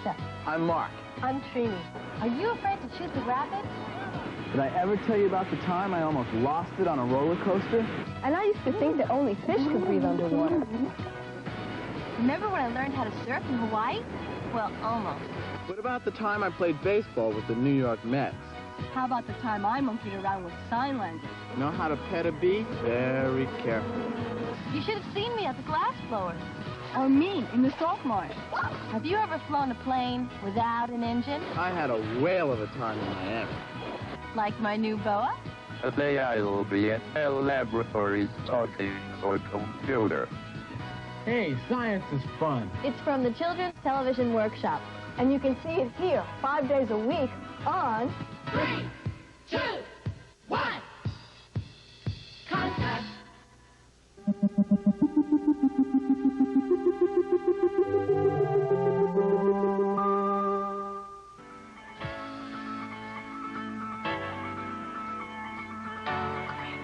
Lisa. I'm Mark. I'm Trini. Are you afraid to shoot the rapids? Did I ever tell you about the time I almost lost it on a roller coaster? And I used to think that only fish could breathe underwater. Remember when I learned how to surf in Hawaii? Well, almost. What about the time I played baseball with the New York Mets? How about the time I monkeyed around with sign language? Know how to pet a bee? Very carefully. You should have seen me at the glass blowers. Or me in the salt marsh. Have you ever flown a plane without an engine? I had a whale of a time in Miami. Like my new boa? Today I'll be in a laboratory studying a computer. Hey, science is fun. It's from the Children's Television Workshop. And you can see it here 5 days a week on... 3, 2, 1. Contact.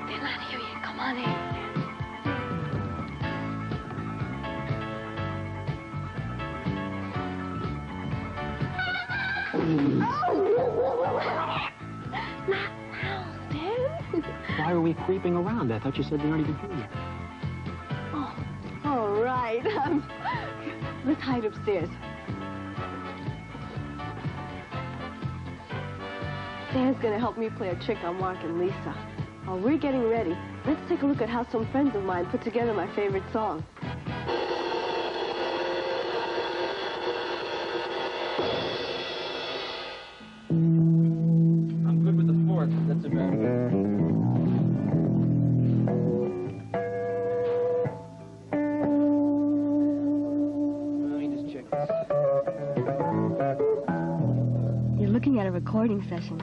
They'll not hear you. Come on in. Why are we creeping around? I thought you said they weren't even here yet. Oh, all right. Let's hide upstairs. Dan's gonna help me play a trick on Mark and Lisa. While we're getting ready, let's take a look at how some friends of mine put together my favorite song. I'm good with the fourth. That's about it. You're looking at a recording session.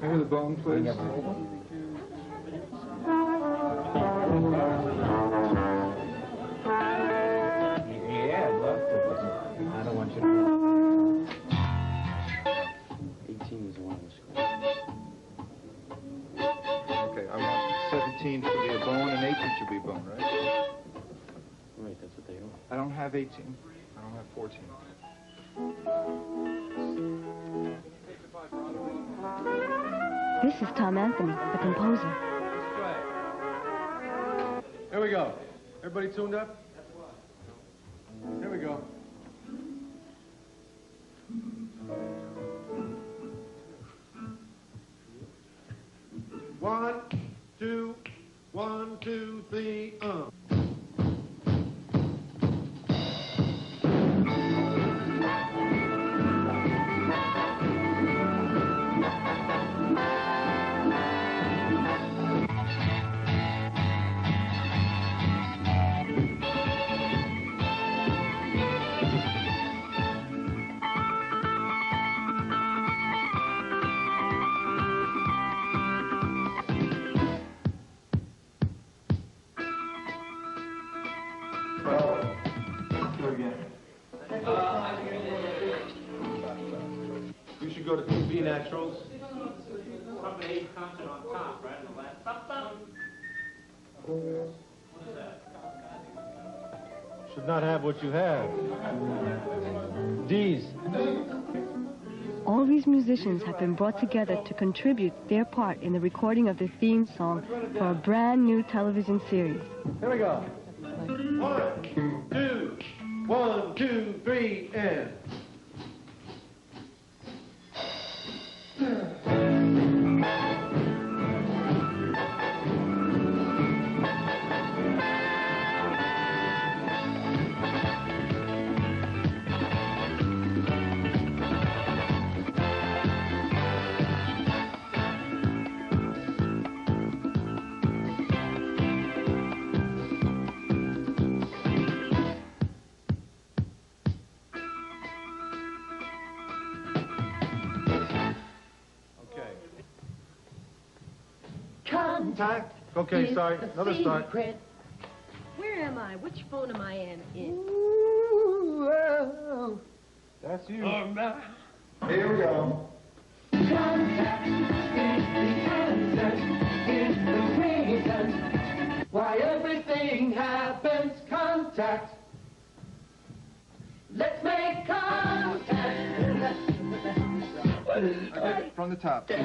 Maybe the bone, please. Yeah, I'd love to, but I don't want you to. 18 is the one in the school. Okay, I want 17 should be a bone and 18 should be a bone, right? Right, that's what they are. I don't have 18. I don't have 14. This is Tom Anthony, the composer. Here we go. Everybody tuned up? Here we go. One, two, 1, 2, 3, You should go to 2B Naturals. Company concert on top, right? The last bum. What is that? Should not have what you have. D's. All these musicians have been brought together to contribute their part in the recording of the theme song for a brand new television series. Here we go. 1, 2, 1, 2, 3, and... Time. Okay, sorry. Another start. Where am I? Which phone am I in? That's you. Here we go. Contact is the answer. contact. Let's make contact. From the top. Oh,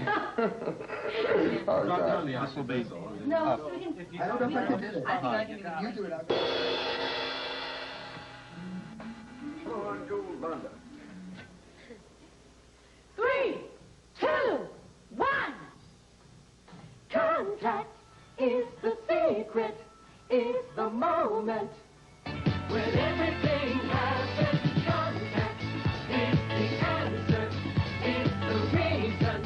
God. This will be No, up. so we can... I don't know if I can do this. I think I can. You do it. On to London. 3, 2, 1. Contact is the secret, is the moment when everything happens. Contact is the answer, is the reason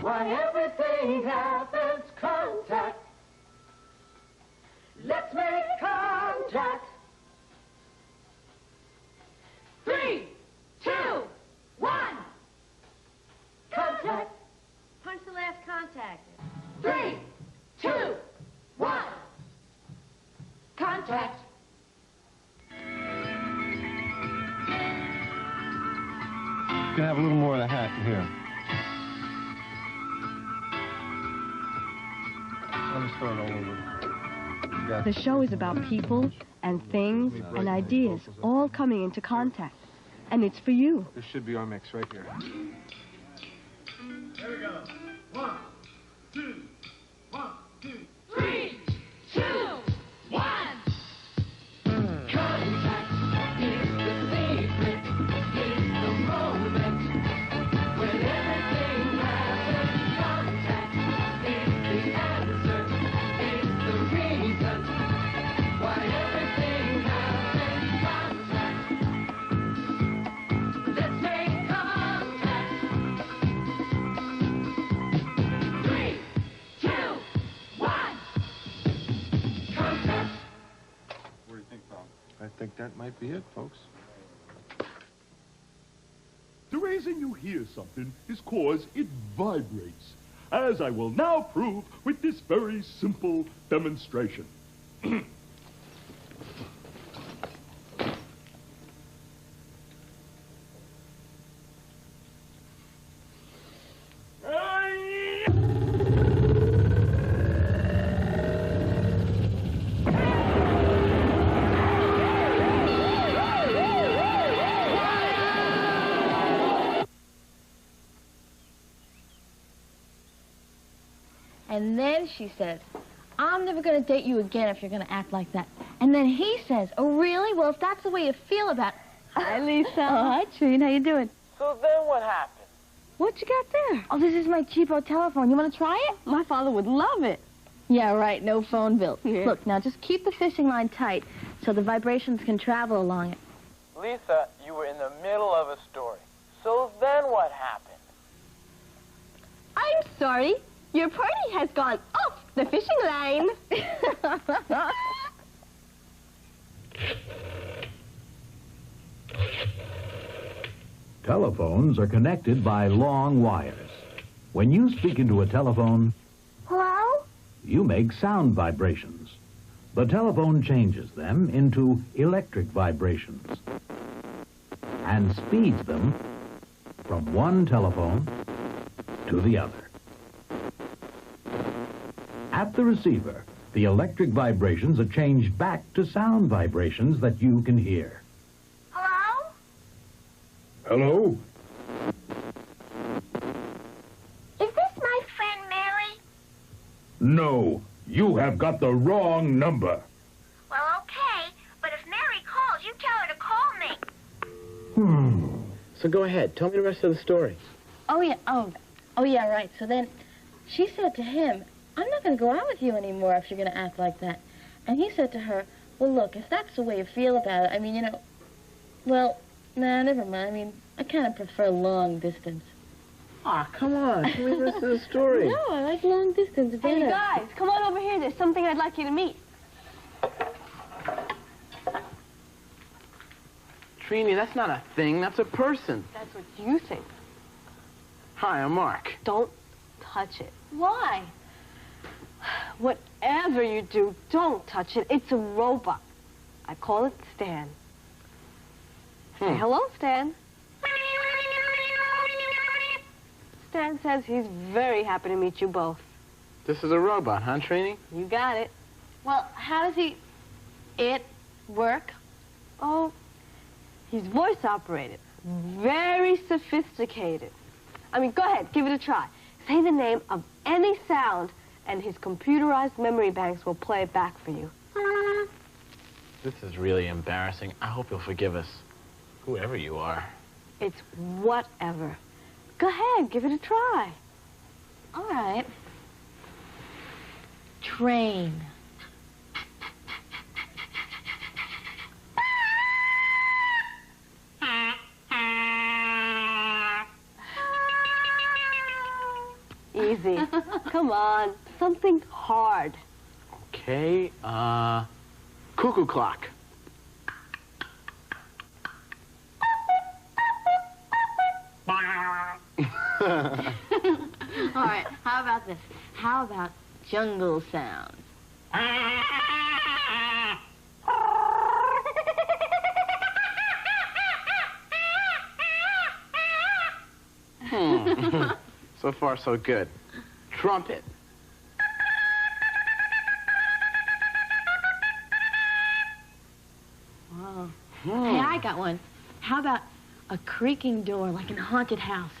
why everything happens. Contact. Let's make contact. 3, 2, 1. Contact. Punch the last contact. 3, 2, 1. Contact. You can have a little more of the hat here. Let me start all over. The show is about people and things and ideas all coming into contact. And it's for you. This should be our mix right here. There we go. 1, 2, 1, 2. 3, 2, 1. Contact is the secret, is the moment when everything happens. Contact is the answer, is the reason why everything happens. Contact. Let's make contact. 3, 2, 1. Contact. What do you think, Bob? I think that might be it, folks. The reason you hear something is cause it vibrates, as I will now prove with this very simple demonstration. And then she says, I'm never going to date you again if you're going to act like that. And then he says, oh, really? Well, if that's the way you feel about it. Hi, Lisa. Oh, hi, Trine. How you doing? So then what happened? What you got there? Oh, this is my cheapo telephone. You want to try it? My father would love it. Yeah, right. No phone bill. Yeah. Look, now just keep the fishing line tight so the vibrations can travel along it. Lisa, you were in the middle of a story. So then what happened? I'm sorry. Your party has gone off the fishing line. Telephones are connected by long wires. When you speak into a telephone, Hello? you make sound vibrations. The telephone changes them into electric vibrations and speeds them from one telephone to the other. At the receiver, the electric vibrations are changed back to sound vibrations that you can hear. Hello? Hello? Is this my friend Mary? No, you have got the wrong number. Well, okay, but if Mary calls, you tell her to call me. So go ahead. Tell me the rest of the story. Oh, yeah. Oh, yeah, right. So then she said to him, I'm not going to go out with you anymore if you're going to act like that. And he said to her, well, look, if that's the way you feel about it, I mean, you know, well, nah, never mind. I mean, I kind of prefer long distance. Ah, come on. Tell me the rest of the story. No, I like long distance better. Hey, you guys, come on over here. There's something I'd like you to meet. Trini, that's not a thing. That's a person. That's what you think. Hi, I'm Mark. Don't touch it. Why? Whatever you do, don't touch it. It's a robot. I call it Stan. Say hello, Stan. Stan says he's very happy to meet you both. This is a robot, huh, Trini? You got it. Well, how does he... Work? Oh, he's voice operated. Very sophisticated. I mean, go ahead, give it a try. Say the name of any sound, and his computerized memory banks will play it back for you. This is really embarrassing. I hope you'll forgive us, whoever you are. It's whatever. Go ahead, give it a try. All right. Train. Easy. Come on, something hard. Okay, cuckoo clock. All right, how about this? How about jungle sounds? So far, so good. Trumpet. Wow. Hey, I got one. How about a creaking door like in a haunted house?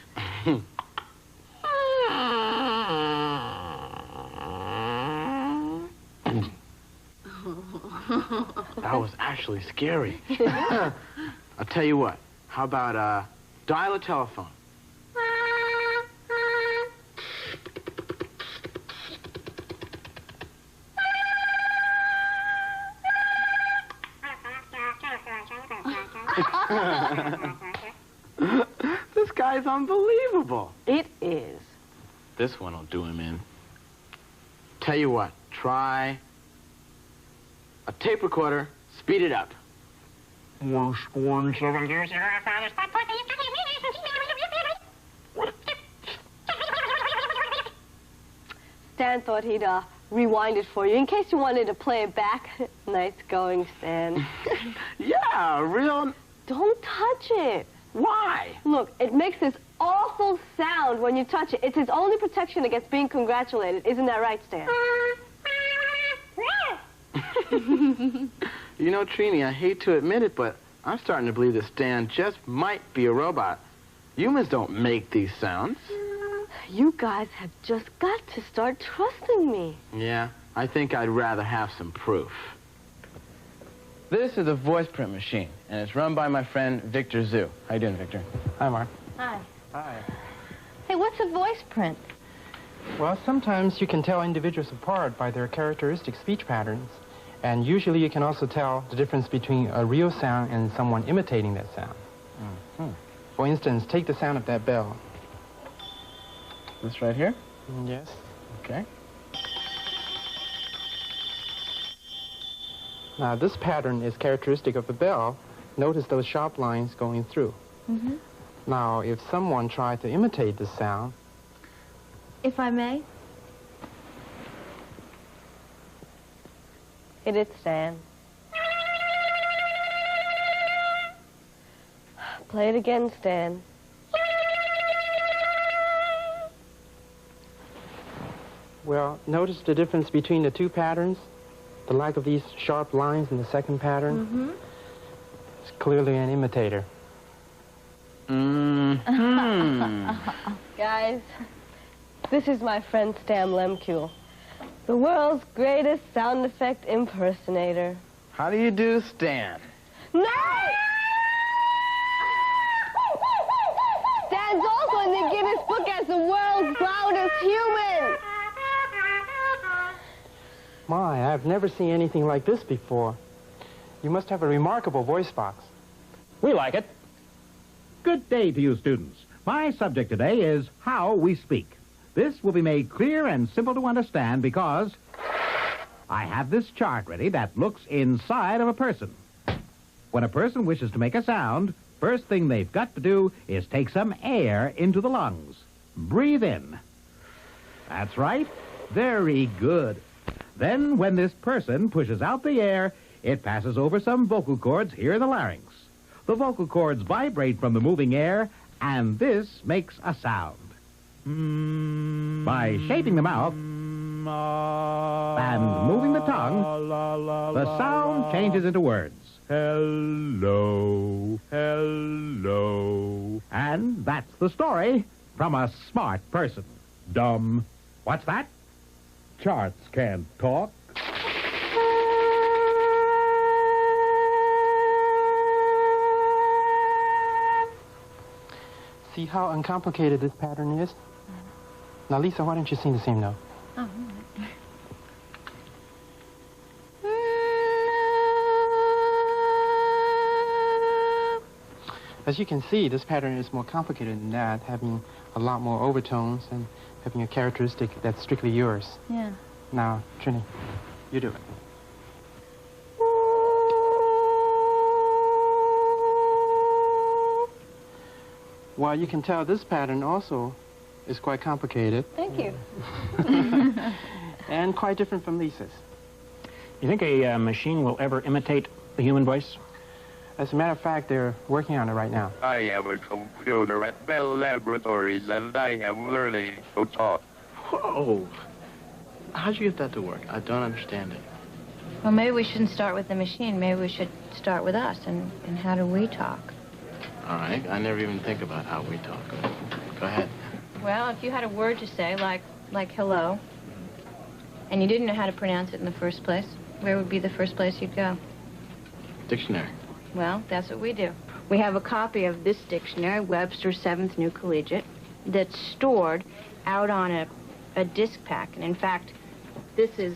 That was actually scary. I'll tell you what. How about, dial a telephone? This guy's unbelievable. It is. This one will do him in. Tell you what, try a tape recorder, speed it up. Stan thought he'd rewind it for you in case you wanted to play it back. Nice going, Stan. Yeah, real... Don't touch it. Why? Look, It makes this awful sound when you touch it. It's his only protection against being congratulated. Isn't that right, Stan? you know, Trini, I hate to admit it, but I'm starting to believe that Stan just might be a robot. Humans don't make these sounds. You guys have just got to start trusting me. Yeah, I think I'd rather have some proof. This is a voice print machine, and it's run by my friend Victor Zhu. How you doing, Victor? Hi, Mark. Hi. Hi. Hey, what's a voice print? Well, sometimes you can tell individuals apart by their characteristic speech patterns. And usually you can also tell the difference between a real sound and someone imitating that sound. Mm-hmm. For instance, take the sound of that bell. This right here? Yes. Okay. Now, this pattern is characteristic of the bell. Notice those sharp lines going through. Mm-hmm. Now, if someone tried to imitate this sound... If I may? Hit it, Stan. Play it again, Stan. Well, notice the difference between the two patterns? The lack of these sharp lines in the second pattern? Mm-hmm. It's clearly an imitator. Guys, this is my friend Stan Lemcule, the world's greatest sound effect impersonator. How do you do, Stan? No! Stan's also in the Guinness Book as the world's loudest human. My, I've never seen anything like this before. You must have a remarkable voice box. We like it. Good day to you, students. My subject today is how we speak. This will be made clear and simple to understand because I have this chart ready that looks inside of a person. When a person wishes to make a sound, first thing they've got to do is take some air into the lungs. Breathe in. That's right. Very good. Then, when this person pushes out the air, it passes over some vocal cords here in the larynx. The vocal cords vibrate from the moving air, and this makes a sound. By shaping the mouth, And moving the tongue, the sound changes into words. Hello, hello. And that's the story from a smart person. Dumb. What's that? Charts can't talk. See how uncomplicated this pattern is? Now, Lisa, why don't you sing the same note? Oh, As you can see, this pattern is more complicated than that, having a lot more overtones and having a characteristic that's strictly yours. yeah. Now, Trini, you do it. Well, you can tell this pattern also is quite complicated Thank you. and quite different from Lisa's. You think a machine will ever imitate the human voice? As a matter of fact, they're working on it right now. I am a computer at Bell Laboratories, and I am learning to talk. Whoa. How'd you get that to work? I don't understand it. Well, maybe we shouldn't start with the machine. Maybe we should start with us and how do we talk? All right. I never even think about how we talk. Go ahead. Well, if you had a word to say, like hello, and you didn't know how to pronounce it in the first place, where would be the first place you'd go? Dictionary. Well, that's what we do. We have a copy of this dictionary, Webster's 7th New Collegiate, that's stored out on a disc pack. And in fact, this is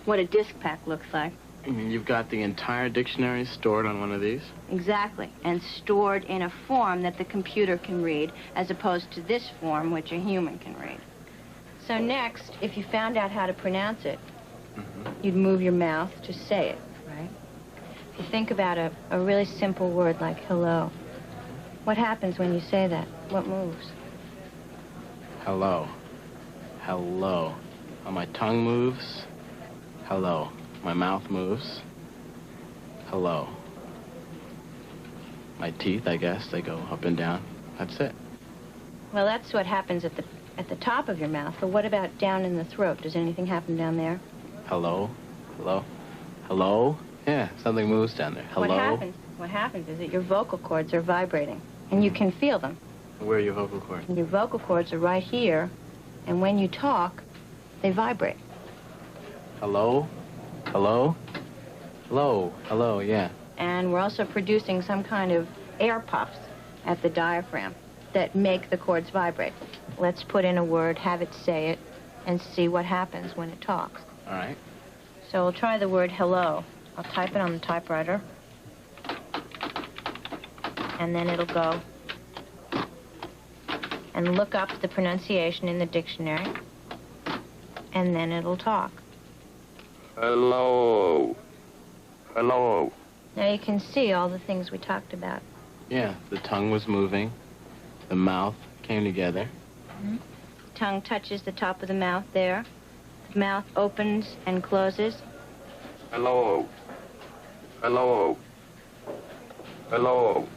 what a disc pack looks like. I mean, you've got the entire dictionary stored on one of these? Exactly, and stored in a form that the computer can read, as opposed to this form, which a human can read. So next, if you found out how to pronounce it, you'd move your mouth to say it, right? If you think about a really simple word like hello, what happens when you say that? What moves? Hello. Hello. Oh, my tongue moves. Hello. My mouth moves. Hello. My teeth, I guess, they go up and down. That's it. Well, that's what happens at the top of your mouth. But what about down in the throat? Does anything happen down there? Hello. Hello. Hello. Yeah, something moves down there. Hello. What happens is that your vocal cords are vibrating, and you can feel them. Where are your vocal cords? Your vocal cords are right here, and when you talk, they vibrate. Hello. Hello. Hello. Hello, yeah. And we're also producing some kind of air puffs at the diaphragm that make the cords vibrate. Let's put in a word, have it say it, and see what happens when it talks. All right. So we'll try the word hello. I'll type it on the typewriter. And then it'll go and look up the pronunciation in the dictionary. And then it'll talk. Hello. Hello. Now you can see all the things we talked about. Yeah, the tongue was moving. The mouth came together. Mm-hmm. Tongue touches the top of the mouth there. The mouth opens and closes. Hello. Hello. Hello.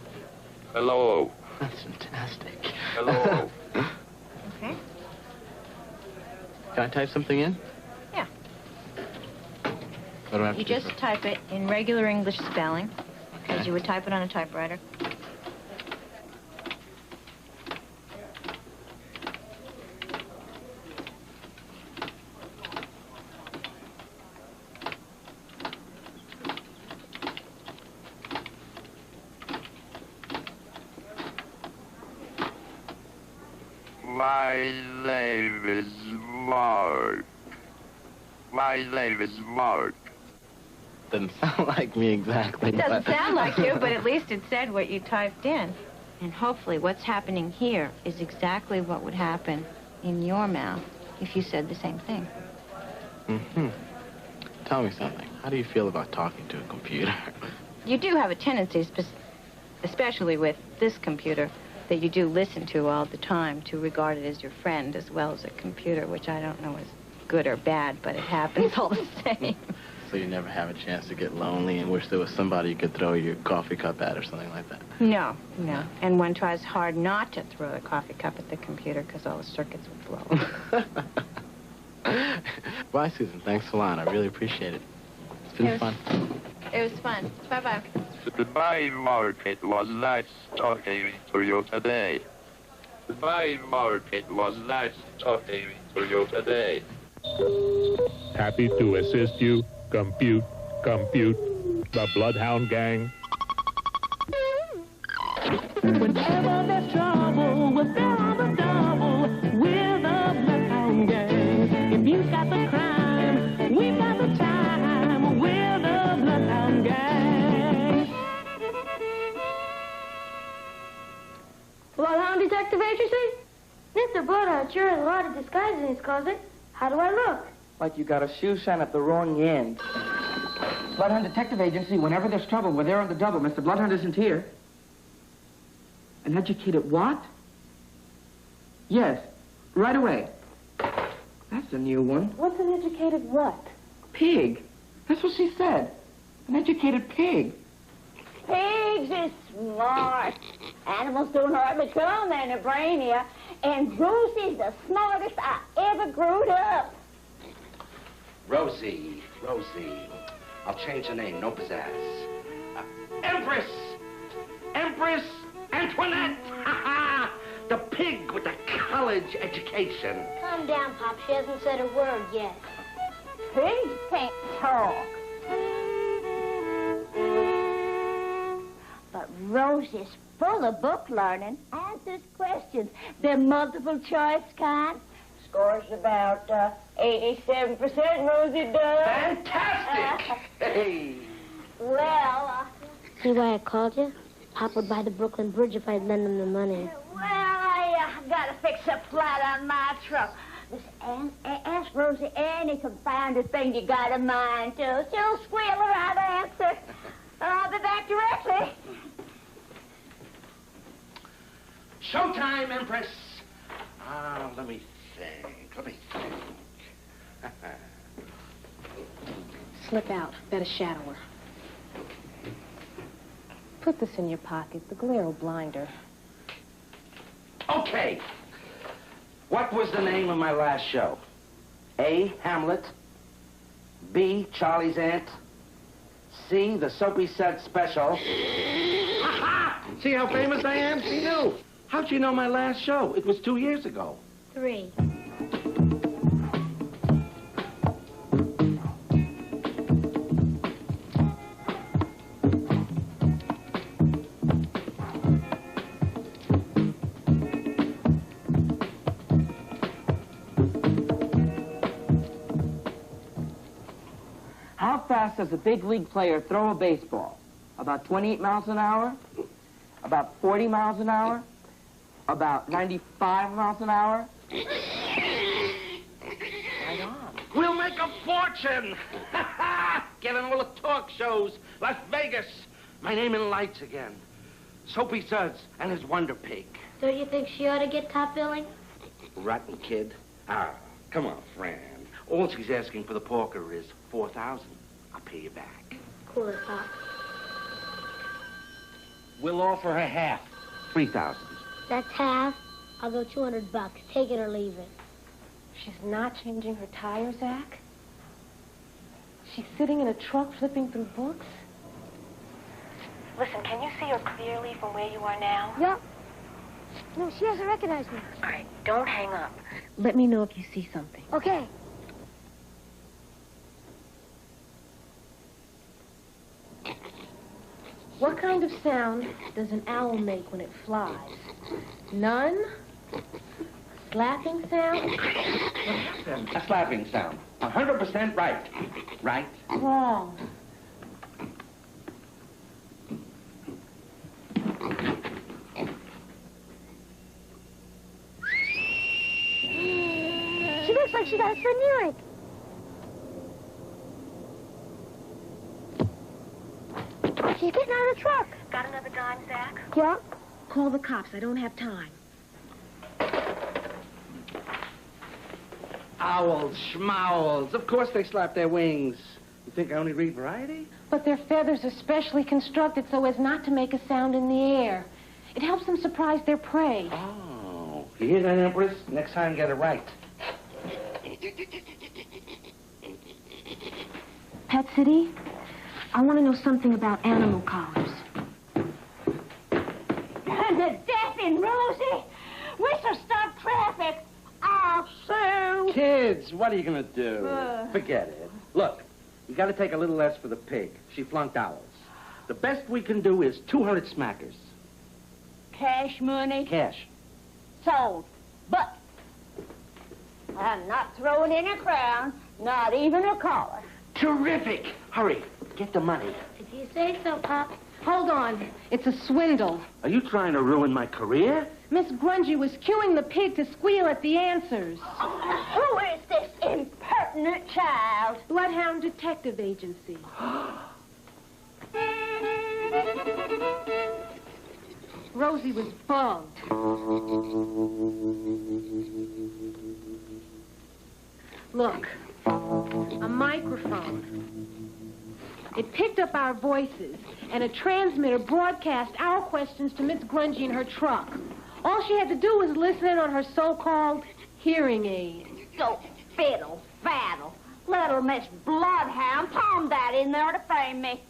Hello. That's fantastic. Hello. Okay. Can I type something in? Yeah. What do I have You to do just first? type it in regular English spelling, Okay. as you would type it on a typewriter. My name is Mark. My name is Mark. Doesn't sound like me exactly. It doesn't but- sound like you, but at least it said what you typed in. And hopefully what's happening here is exactly what would happen in your mouth if you said the same thing. Mm-hmm. Tell me something. How do you feel about talking to a computer? You do have a tendency, especially with this computer, that you do listen to all the time, to regard it as your friend as well as a computer, which I don't know is good or bad, but it happens all the same. So you never have a chance to get lonely and wish there was somebody you could throw your coffee cup at or something like that? No. And one tries hard not to throw a coffee cup at the computer because all the circuits would blow. Bye, Susan. Thanks a lot. I really appreciate it. It's been fun. It was fun. Bye-bye. Goodbye, Mark. It was nice talking to you today. Goodbye, Mark. It was nice talking to you today. Happy to assist you. Compute. The Bloodhound Gang. Whenever there's trouble, we're there on the double. We're the Bloodhound Gang. If you've got the crime, we've got the time. We're the Bloodhound Gang. Bloodhound Detective Agency? Mr. Bloodhound sure has a lot of disguises in his closet. How do I look? Like you got a shoe shine at the wrong end. Bloodhound Detective Agency, whenever there's trouble, we're there on the double. Mr. Bloodhound isn't here. An educated what? Yes, right away. That's a new one. What's an educated what? Pig. That's what she said. An educated pig. Pigs is smart. Animals don't hardly come any brainier. And Rosie's the smartest I ever growed up. Rosie. I'll change the name, no pizzazz. Empress Antoinette. The pig with the college education. Calm down, Pop. She hasn't said a word yet. Pigs can't talk. But Rosie's full of book learning, answers questions. They're multiple choice kind. Scores about 87%, Rosie does. Fantastic! Hey. Well, See why I called you? Pop would buy the Brooklyn Bridge if I'd lend him the money. I gotta fix a flat on my truck. Listen, ask Rosie any confounded thing you got in mind, too. She'll squeal around the answer. I'll be back directly. Showtime, Empress. Let me think. Slip out. Better shadow her. Put this in your pocket. The glare will blind her. Okay. What was the name of my last show? A, Hamlet. B, Charlie's Aunt. C, the Soapy Set Special. See how famous I am? She knew. How'd you know my last show? It was 2 years ago. 3. How fast does a big league player throw a baseball? About 28 miles an hour? About 40 miles an hour? About 95 miles an hour? Right on. We'll make a fortune! Get on all the talk shows. Las Vegas. My name in lights again. Soapy Suds and his Wonder Pig. Don't you think she ought to get top billing? Rotten kid. Come on, Fran. All she's asking for the poker is $4,000. I'll pay you back. Cool it, Pop. We'll offer her half. $3,000. That's half. I'll go $200. Take it or leave it. She's not changing her tires, Zach? She's sitting in a truck flipping through books? Listen, can you see her clearly from where you are now? Yep. No, she hasn't recognized me. All right, don't hang up. Let me know if you see something. Okay. What kind of sound does an owl make when it flies? None? Slapping sound? A slapping sound. 100% right. Right? Wrong. She looks like she got a pheneric. She's getting out of the truck. Got another dime, Zach? Yeah. Call the cops. I don't have time. Owls, schmowls. Of course they slap their wings. You think I only read Variety? But their feathers are specially constructed so as not to make a sound in the air. It helps them surprise their prey. Oh. You hear that, Empress? Next time, get it right. Pet City, I want to know something about animal collars. And the death in Rosie! We shall stop traffic. I'll sue. Kids, what are you going to do? Forget it. Look, you got to take a little less for the pig. She flunked ours. The best we can do is 200 smackers. Cash money? Cash. Sold. But I'm not throwing in a crown, not even a collar. Terrific. Hurry, get the money. If you say so, Pop. Hold on. It's a swindle. Are you trying to ruin my career? Miss Grungy was cueing the pig to squeal at the answers. Who is this impertinent child? Bloodhound Detective Agency. Rosie was bugged. Look, a microphone. It picked up our voices, and a transmitter broadcast our questions to Miss Grungy in her truck. All she had to do was listen in on her so-called hearing aid. Don't fiddle, faddle. Little Miss Bloodhound palmed that in there to frame me.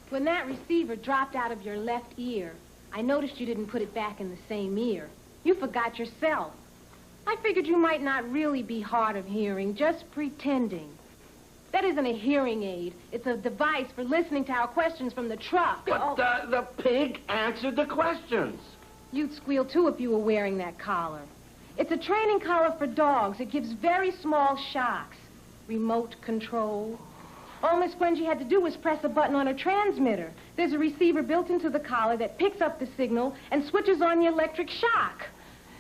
When that receiver dropped out of your left ear, I noticed you didn't put it back in the same ear. You forgot yourself. I figured you might not really be hard of hearing, just pretending. That isn't a hearing aid. It's a device for listening to our questions from the truck. But the pig answered the questions. You'd squeal, too, if you were wearing that collar. It's a training collar for dogs. It gives very small shocks. Remote control. All Miss Grungy had to do was press a button on her transmitter. There's a receiver built into the collar that picks up the signal and switches on the electric shock.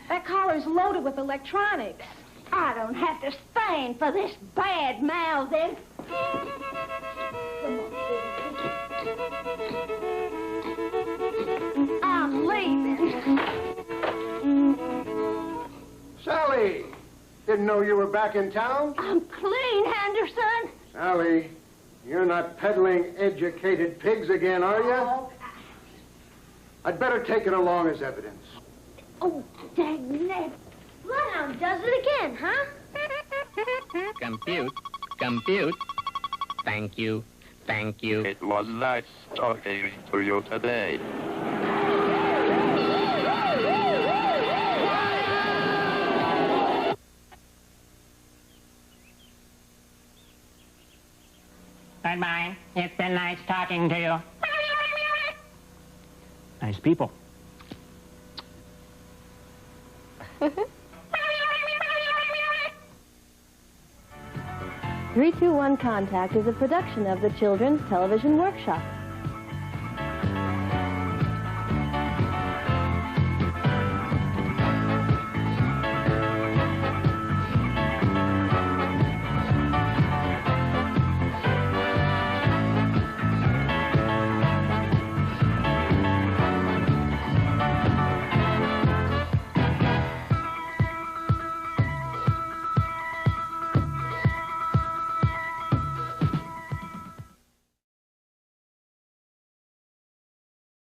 That collar's loaded with electronics. I don't have to stand for this bad mouthing. I'm leaving. Sally, didn't know you were back in town? I'm clean, Henderson. Sally, you're not peddling educated pigs again, are you? Oh. I'd better take it along as evidence. Oh, dang it. Bloodhound does it again, huh? Compute. Thank you. It was nice talking to you today. Goodbye. It's been nice talking to you. Nice people. 321 Contact is a production of the Children's Television Workshop.